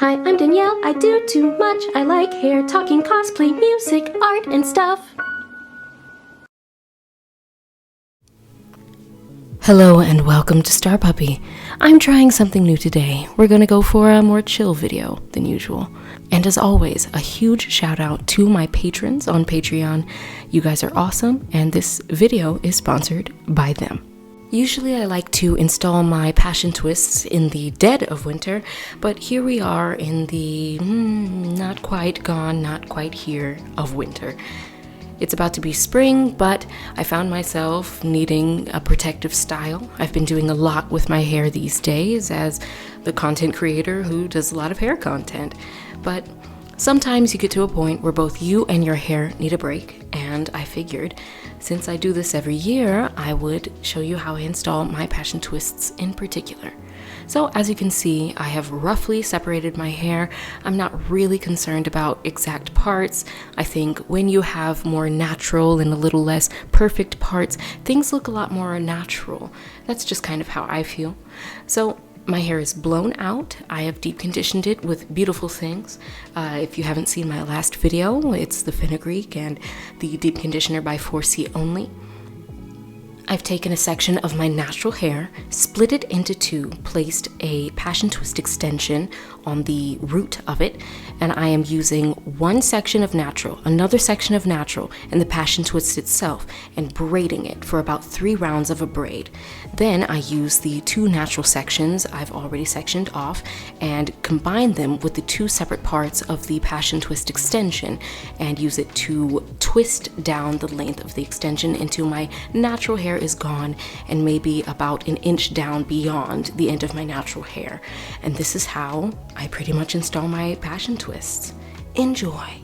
Hi, I'm Danielle. I do too much. I like hair, talking, cosplay, music, art, and stuff. Hello and welcome to StarPuppy. I'm trying something new today. We're gonna go for a more chill video than usual. And as always, a huge shout out to my patrons on Patreon. You guys are awesome, and this video is sponsored by them. Usually I like to install my passion twists in the dead of winter, but here we are in the not quite gone, not quite here of winter. It's about to be spring, but I found myself needing a protective style. I've been doing a lot with my hair these days as the content creator who does a lot of hair content, but sometimes you get to a point where both you and your hair need a break, and I figured since I do this every year, I would show you how I install my passion twists in particular. So as you can see, I have roughly separated my hair. I'm not really concerned about exact parts. I think when you have more natural and a little less perfect parts, things look a lot more natural. That's just kind of how I feel. So my hair is blown out. I have deep conditioned it with beautiful things. If you haven't seen my last video, it's the fenugreek and the deep conditioner by 4C Only. I've taken a section of my natural hair, split it into two, placed a passion twist extension on the root of it, and I am using one section of natural, another section of natural, and the passion twist itself, and braiding it for about 3 rounds of a braid. Then I use the 2 natural sections I've already sectioned off and combine them with the 2 separate parts of the passion twist extension and use it to twist down the length of the extension until my natural hair is gone and maybe about 1 inch down beyond the end of my natural hair. And this is how I pretty much install my passion twists. Enjoy.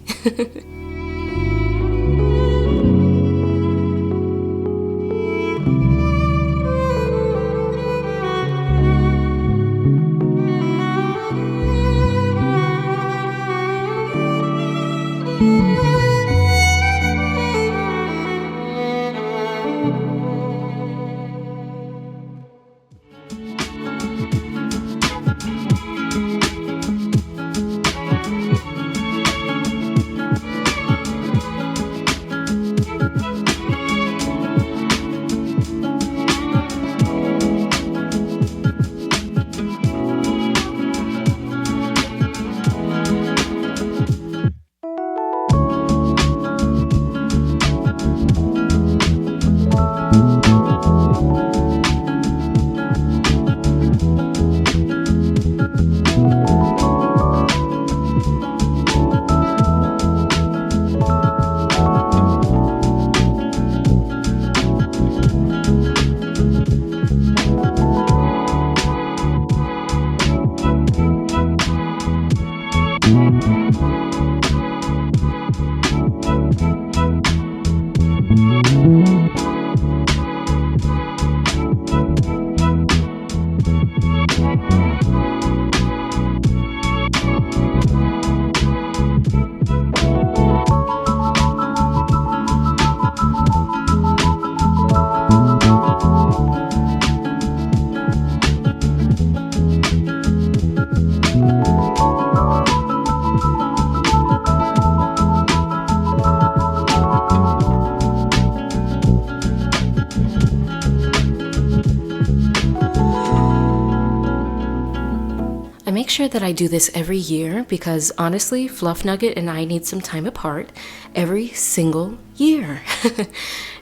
I make sure that I do this every year because honestly, Fluffnugget and I need some time apart every single year.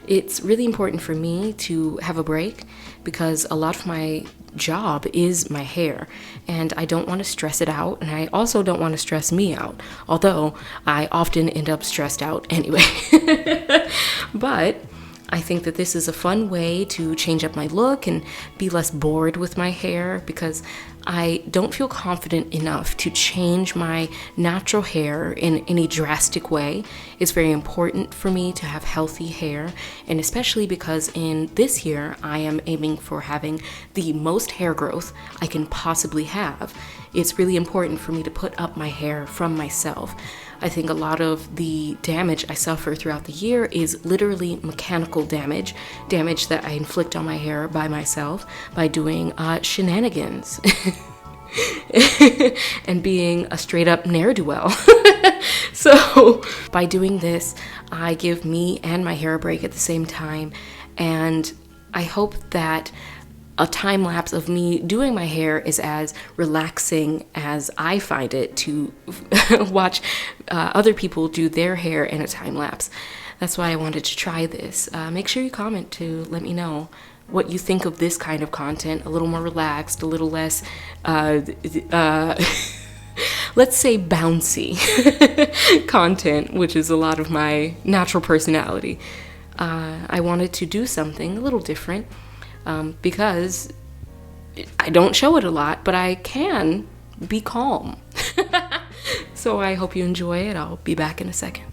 It's really important for me to have a break because a lot of my job is my hair and I don't want to stress it out, and I also don't want to stress me out, although I often end up stressed out anyway. But I think that this is a fun way to change up my look and be less bored with my hair because I don't feel confident enough to change my natural hair in any drastic way. It's very important for me to have healthy hair, and especially because in this year I am aiming for having the most hair growth I can possibly have. It's really important for me to put up my hair from myself. I think a lot of the damage I suffer throughout the year is literally mechanical damage that I inflict on my hair by myself by doing shenanigans. and being a straight up ne'er-do-well. So by doing this, I give me and my hair a break at the same time, and I hope that a time lapse of me doing my hair is as relaxing as I find it to watch other people do their hair in a time lapse. That's why I wanted to try this. Make sure you comment to let me know what you think of this kind of content, a little more relaxed, a little less, let's say bouncy content, which is a lot of my natural personality. I wanted to do something a little different because I don't show it a lot, but I can be calm. So I hope you enjoy it. I'll be back in a second.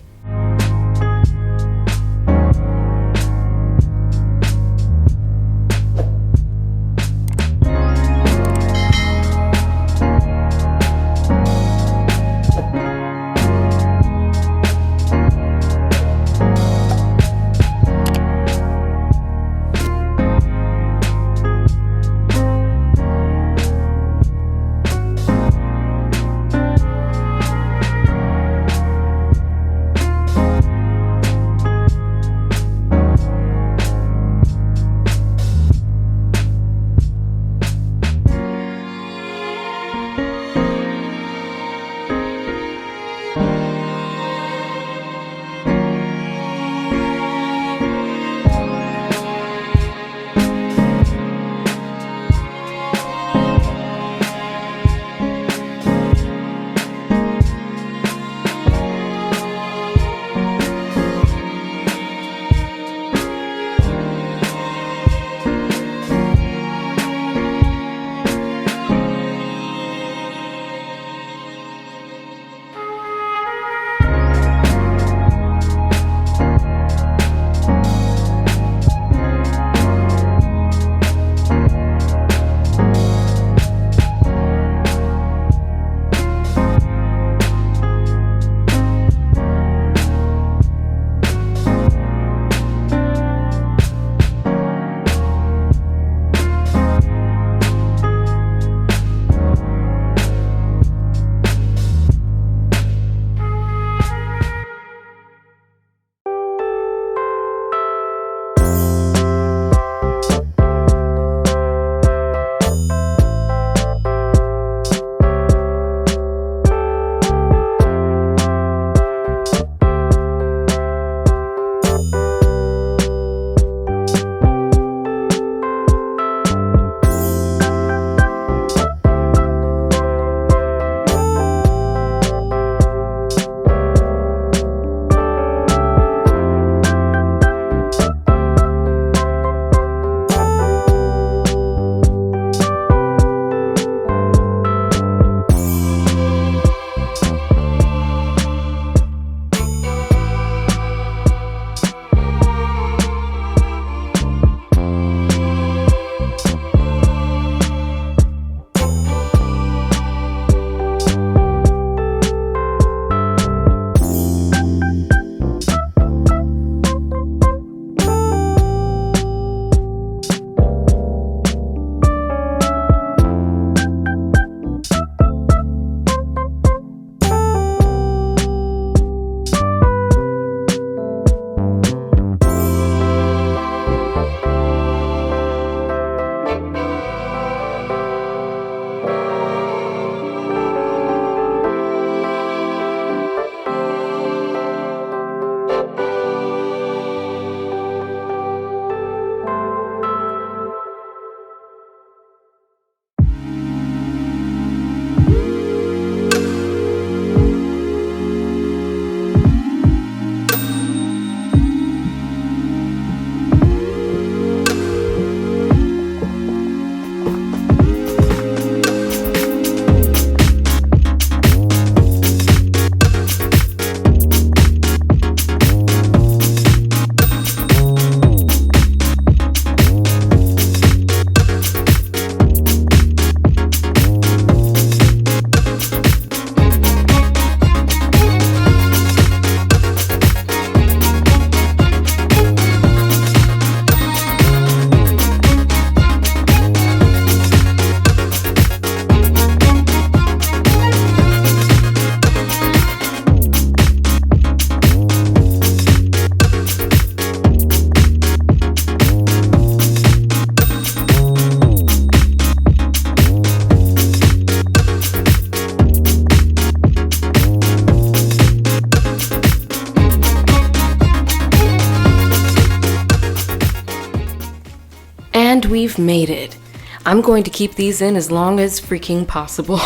we've made it. I'm going to keep these in as long as freaking possible.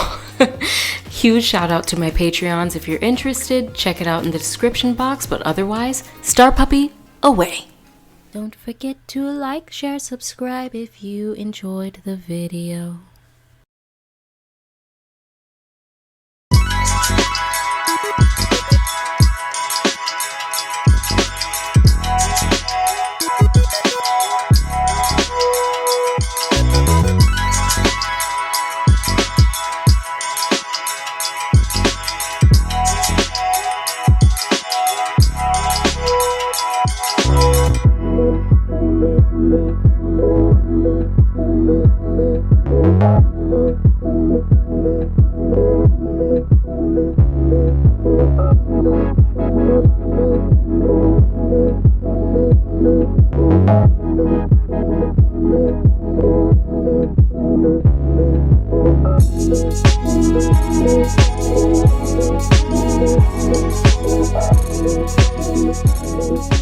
Huge shout out to my Patreons. If you're interested, check it out in the description box, but otherwise, StarPuppy away. Don't forget to like, share, subscribe if you enjoyed the video. Thank you.